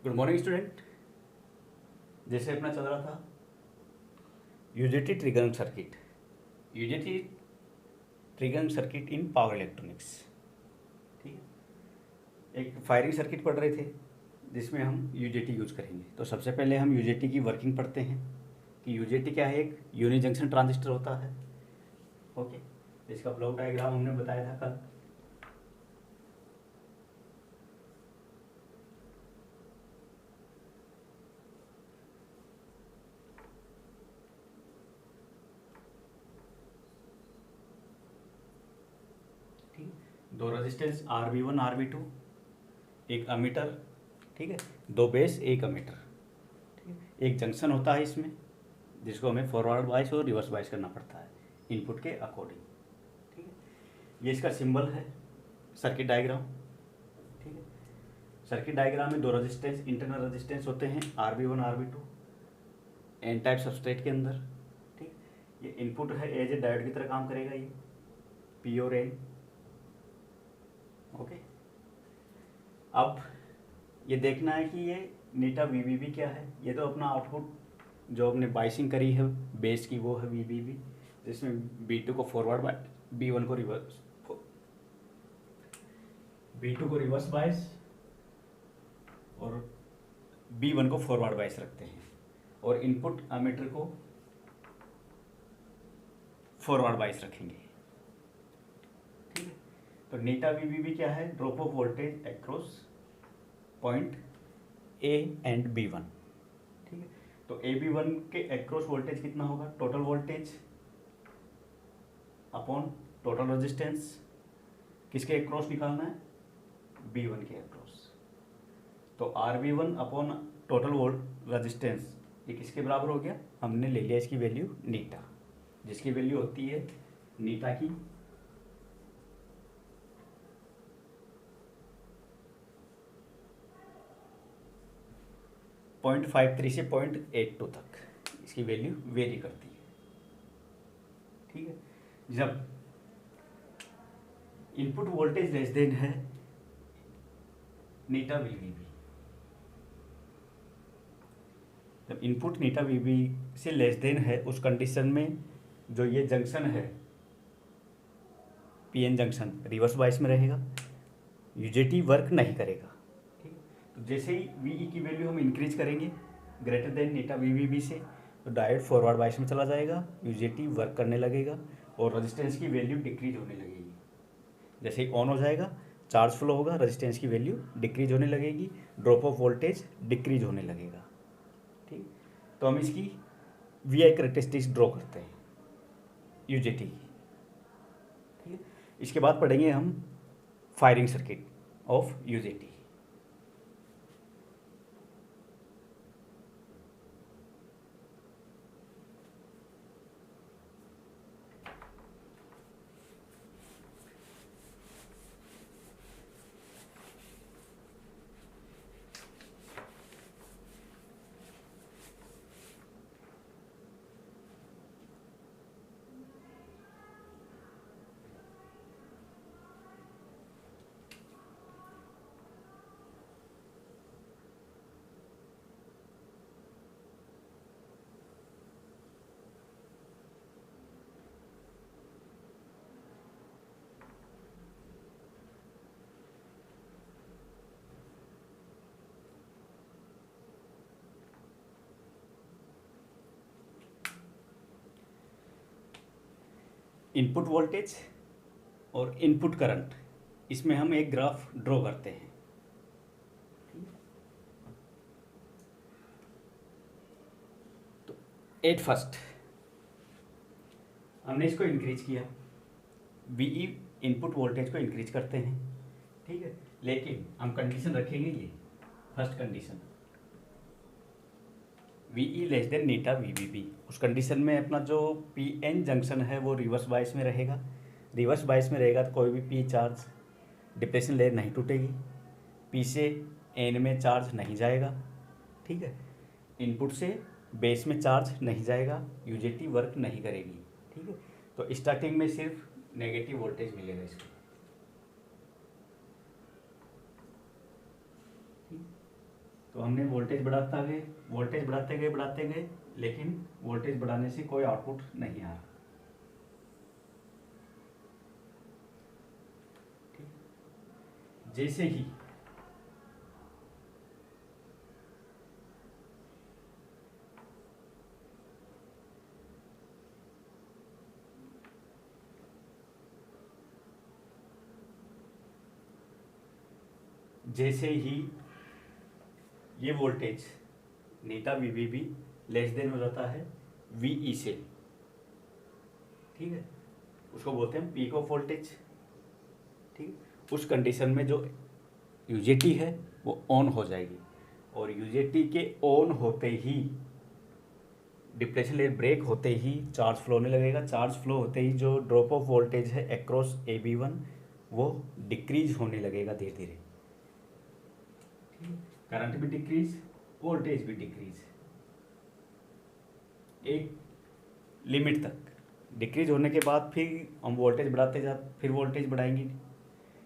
Good morning student. जैसे अपना चल रहा था UJT triggering circuit, UJT triggering circuit in power electronics. ठीक है, एक फायरिंग सर्किट पढ़ रहे थे जिसमें हम यूजेटी यूज करेंगे। तो सबसे पहले हम यूजेटी की वर्किंग पढ़ते हैं कि यूजेटी क्या है। एक यूनि जंक्शन ट्रांजिस्टर होता है। ओके, इसका ब्लॉक डायग्राम हमने बताया था कल। दो रेजिस्टेंस RB1 RB2, एक अमीटर, ठीक है, दो बेस एक अमीटर, ठीक है। एक जंक्शन होता है इसमें जिसको हमें फॉरवर्ड बायस और रिवर्स बायस करना पड़ता है इनपुट के अकॉर्डिंग। ठीक है, ये इसका सिंबल है सर्किट डायग्राम। ठीक है, सर्किट डायग्राम में दो रेजिस्टेंस इंटरनल रेजिस्टेंस होते हैं RB1 RB2 N type substrate के अंदर। ठीक, ये इनपुट है, एज ए डायोड की तरह काम करेगा ये P और N। ओके, अब ये देखना है कि ये नीटा VBB क्या है। ये तो अपना आउटपुट जो हमने बाइसिंग करी है बेस की वो है VBB, जिसमें B2 को फॉरवर्ड बाय B1 को रिवर्स, B2 को रिवर्स बायस और B1 को फॉरवर्ड बायस रखते हैं और इनपुट अमीटर को फॉरवर्ड बायस रखेंगे। ठीक है, तो नीटा VBB क्या है? Drop of voltage across point A and B1। ठीक है, तो AB1 के अक्रॉस वोल्टेज कितना होगा? Total voltage upon total resistance. किसके अक्रॉस निकालना है? B1 के अक्रॉस। तो RB1 upon total volt resistance ये किसके बराबर हो गया? हमने ले लिया इसकी वैल्यू नीटा, जिसकी वैल्यू होती है नीटा की 0.53 से 0.82 तक इसकी वैल्यू वेरी करती है। ठीक है, जब इनपुट वोल्टेज लेस देन है नीटा VBB, जब इनपुट नीटा VBB से लेस देन है उस कंडीशन में जो ये जंक्शन है PN जंक्शन रिवर्स बायस में रहेगा, यूजेटी वर्क नहीं करेगा। ठीक, तो जैसे ही VE की वैल्यू हम इंक्रीज करेंगे ग्रेटर देन नीटा VBB से, तो डायोड फॉरवर्ड बायस में चला जाएगा, यूजेटी वर्क करने लगेगा और रेजिस्टेंस की वैल्यू डिक्रीज होने लगेगी। जैसे ही ऑन हो जाएगा चार्ज फ्लो होगा, रेजिस्टेंस की वैल्यू डिक्रीज होने लगेगी, ड्रॉप ऑफ वोल्टेज डिक्रीज होने लगेगा। ठीक, तो हम इसकी VI करेक्टरिस्टिक्स ड्रॉ करते हैं यूजेटी की। ठीक है, इसके बाद पढ़ेंगे हम firing circuit of UJT. Input voltage और इनपुट करंट, इसमें हम एक ग्राफ ड्रॉ करते हैं। तो एट फर्स्ट हमने इसको इंक्रीज किया, VE इनपुट वोल्टेज को इंक्रीज करते हैं। ठीक है, लेकिन हम कंडीशन रखेंगे ये first condition VE less than eta VBB। उस कंडीशन में अपना जो PN जंक्शन है वो रिवर्स बायस में रहेगा। रिवर्स बायस में रहेगा तो कोई भी P चार्ज डिप्रेशन लेयर नहीं टूटेगी, P से N में चार्ज नहीं जाएगा। ठीक है, इनपुट से बेस में चार्ज नहीं जाएगा, यूजेटी वर्क नहीं करेगी। ठीक है, तो स्टार्टिंग में सिर्फ नेगेटिव वोल्टेज मिलेगा इसको। तो हमने वोल्टेज बढ़ाते गए, लेकिन वोल्टेज बढ़ाने से कोई आउटपुट नहीं आ रहा। जैसे ही ये वोल्टेज नीटा वीवीबी लेस देन हो जाता है वीई से, ठीक है, उसको बोलते हैं पीक ऑफ वोल्टेज। ठीक, उस कंडीशन में जो यूजेटी है वो ऑन हो जाएगी, और यूजेटी के ऑन होते ही, डिप्लेशन लेयर ब्रेक होते ही चार्ज फ्लो होने लगेगा। चार्ज फ्लो होते ही जो ड्रॉप ऑफ वोल्टेज है अक्रॉस AB1 वो डिक्रीज होने लगेगा धीरे धीरे। करंट भी डिक्रीज, वोल्टेज भी डिक्रीज, एक लिमिट तक डिक्रीज होने के बाद फिर हम वोल्टेज बढ़ाते फिर वोल्टेज बढ़ाएंगे।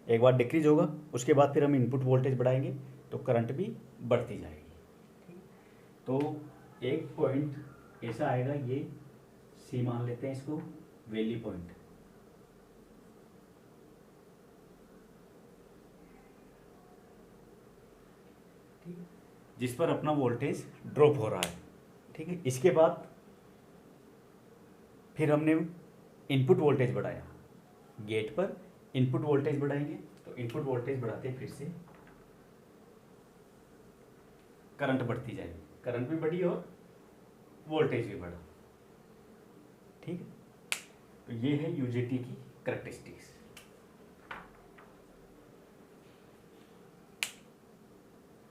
एक बार डिक्रीज होगा, उसके बाद फिर हम इनपुट वोल्टेज बढ़ाएंगे तो करंट भी बढ़ती जाएगी। तो एक पॉइंट ऐसा आएगा, ये सी मान लेते हैं इसको वैली पॉइंट। ठीक है, जिस पर अपना वोल्टेज ड्रॉप हो रहा है। ठीक है, इसके बाद फिर हमने इनपुट वोल्टेज बढ़ाया, गेट पर इनपुट वोल्टेज बढ़ाएंगे तो इनपुट वोल्टेज बढ़ाते फिर से करंट बढ़ती जाएगी, करंट भी बढ़ी और वोल्टेज भी बढ़ा। ठीक है, तो ये है यूजेटी की कैरेक्टरिस्टिक्स।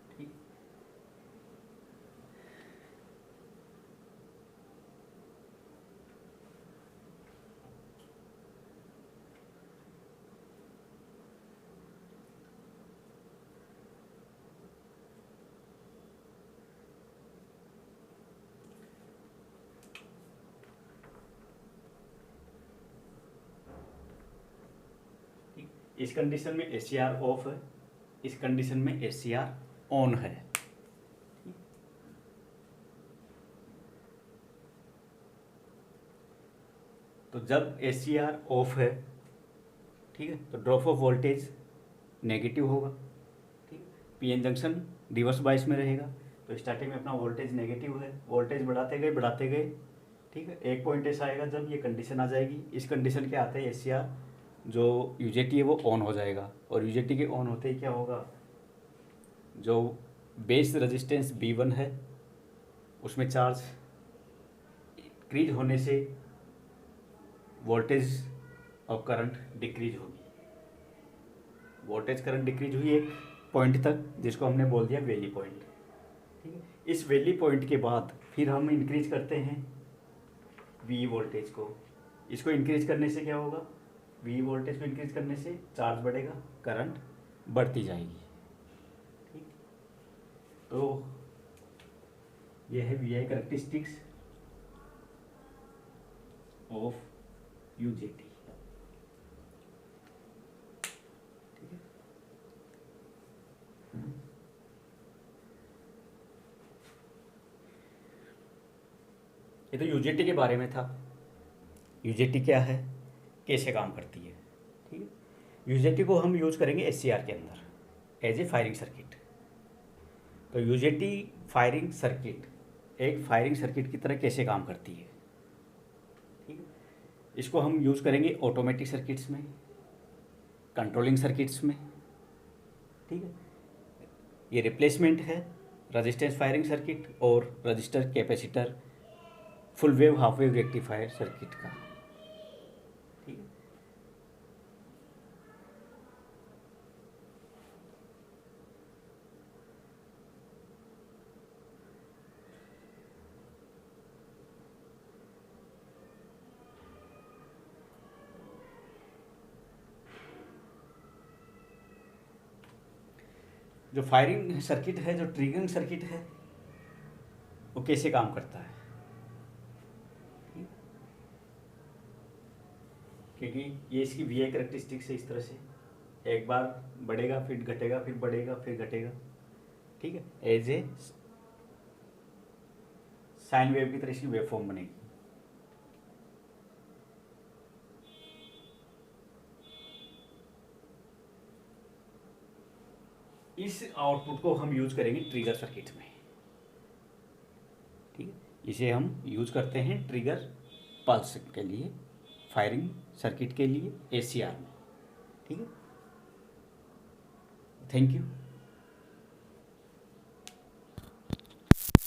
ठीक, इस कंडीशन में एचसीआर ऑफ है, इस कंडीशन में एचसीआर ऑन है। तो जब एचसीआर ऑफ है, ठीक है, तो ड्रॉप ऑफ वोल्टेज नेगेटिव होगा। ठीक, पीएन जंक्शन रिवर्स बायस में रहेगा, तो स्टार्टिंग में अपना वोल्टेज नेगेटिव है, वोल्टेज बढ़ाते गए। ठीक है, एक पॉइंट ऐसा आएगा जब ये कंडीशन आ जाएगी, इस कंडीशन के आते हैं एचसीआर जो यूजेटी है वो ऑन हो जाएगा, और यूजेटी के ऑन होते ही क्या होगा, जो बेस रेजिस्टेंस B1 है उसमें चार्ज इंक्रीज होने से वोल्टेज और करंट डिक्रीज होगी। वोल्टेज करंट डिक्रीज हुई एक पॉइंट तक, जिसको हमने बोल दिया वैली पॉइंट। ठीक है, इस वैली पॉइंट के बाद फिर हम इंक्रीज करते हैं वी वोल्टेज को। इसको इंक्रीज करने से क्या होगा, वी वोल्टेज को इंक्रीज करने से चार्ज बढ़ेगा, करंट बढ़ती जाएगी। ठीक, तो यह है V I characteristics of UJT. ठीक है, ये तो यूजेटी के बारे में था। यूजेटी क्या है, कैसे काम करती है। ठीक है, यूजेटी को हम यूज करेंगे एचसीआर के अंदर एज ए फायरिंग सर्किट। तो यूजेटी फायरिंग सर्किट एक फायरिंग सर्किट की तरह कैसे काम करती है। ठीक है, इसको हम यूज करेंगे ऑटोमेटिक सर्किट्स में, कंट्रोलिंग सर्किट्स में। ठीक है, ये रिप्लेसमेंट है रेजिस्टेंस फायरिंग सर्किट और register capacitor full wave half wave rectifier circuit का। ठीक है, जो फायरिंग सर्किट है, जो ट्रिगरिंग सर्किट है, वो कैसे काम करता है। क्योंकि ये इसकी वी आई कैरेक्टरिस्टिक्स है इस तरह से, एक बार बढ़ेगा फिर घटेगा, फिर बढ़ेगा फिर घटेगा। ठीक है, एज ए साइन वेव की तरह इसकी वेव फॉर्म बनेगी। इस आउटपुट को हम यूज करेंगे ट्रिगर सर्किट में, ठीक है, इसे हम यूज करते हैं ट्रिगर पल्स के लिए, फायरिंग सर्किट के लिए एसीआर में, ठीक है। Thank you.